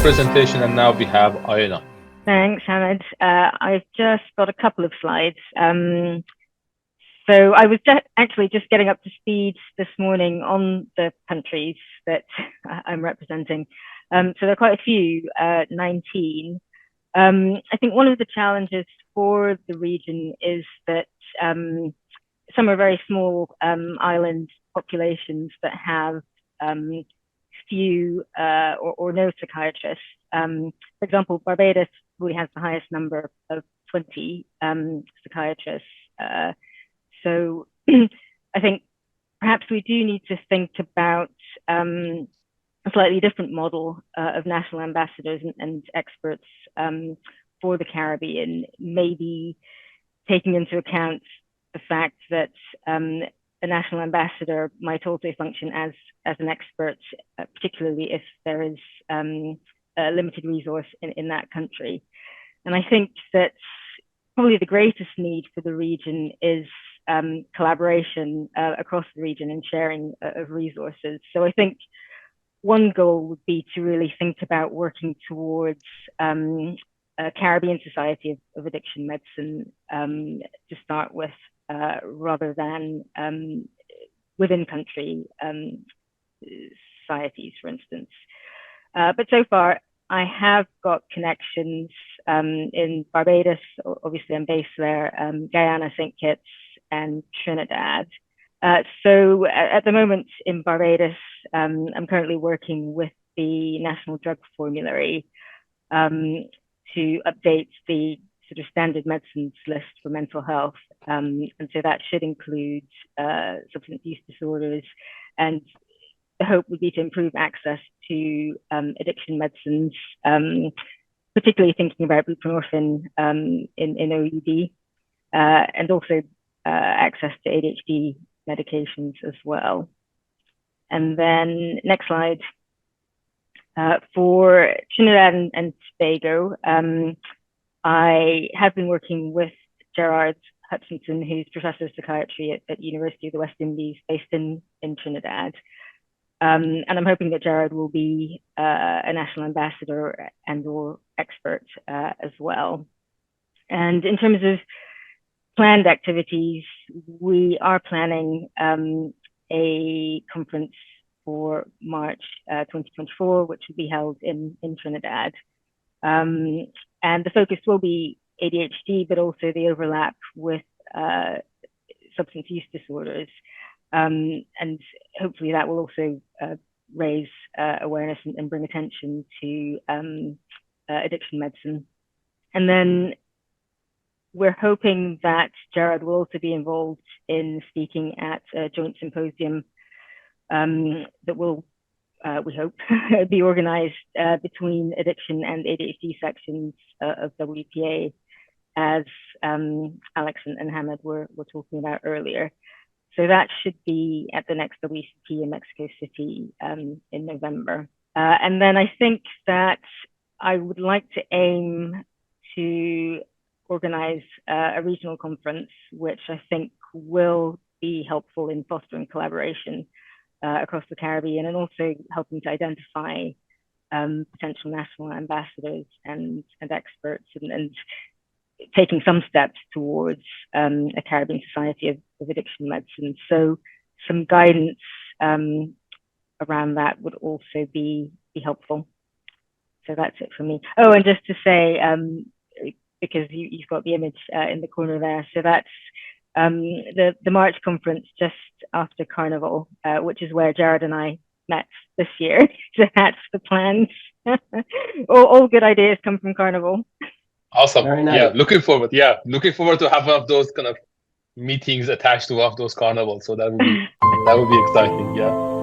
presentation, and now we have Ayana. Thanks, Hamid. I've just got a couple of slides. So I was actually just getting up to speed this morning on the countries that I'm representing. So there are quite a few, 19. I think one of the challenges for the region is that some are very small island populations that have few or no psychiatrists. For example, Barbados really has the highest number of 20 psychiatrists. So I think perhaps we do need to think about a slightly different model of national ambassadors and experts for the Caribbean, maybe taking into account the fact that a national ambassador might also function as an expert, particularly if there is a limited resource in that country. And I think that probably the greatest need for the region is collaboration across the region and sharing of resources. So I think one goal would be to really think about working towards a Caribbean Society of Addiction Medicine to start with, rather than within country societies, for instance. But so far, I have got connections in Barbados. Obviously, I'm based there, Guyana, St. Kitts, and Trinidad. So at the moment in Barbados, I'm currently working with the National Drug Formulary to update the sort of standard medicines list for mental health. And so that should include substance use disorders, and the hope would be to improve access to addiction medicines, particularly thinking about buprenorphine in OUD, and also access to ADHD medications as well. And then next slide. For Trinidad and Tobago, I have been working with Gerard Hutchinson, who's Professor of Psychiatry at University of the West Indies, based in Trinidad. And I'm hoping that Gerard will be a national ambassador and or expert as well. And in terms of planned activities, we are planning a conference for March 2024, which will be held in Trinidad. And the focus will be ADHD, but also the overlap with substance use disorders. And hopefully that will also raise awareness and bring attention to addiction medicine. And then we're hoping that Gerard will also be involved in speaking at a joint symposium that will, we hope, be organized between addiction and ADHD sections of WPA, as Alex and Hamid were talking about earlier. So that should be at the next WCT in Mexico City in November. And then I think that I would like to aim to organize a regional conference, which I think will be helpful in fostering collaboration across the Caribbean, and also helping to identify potential national ambassadors and experts, and taking some steps towards a Caribbean Society of Addiction Medicine. So some guidance around that would also be helpful. So that's it for me. Oh, and just to say, because you've got the image in the corner there, so that's the March conference just after Carnival, which is where Gerard and I met this year. So that's the plans. all good ideas come from Carnival. Awesome. Very nice. Yeah, looking forward to have one of those kind of meetings attached to one of those carnivals. So that would be exciting. Yeah.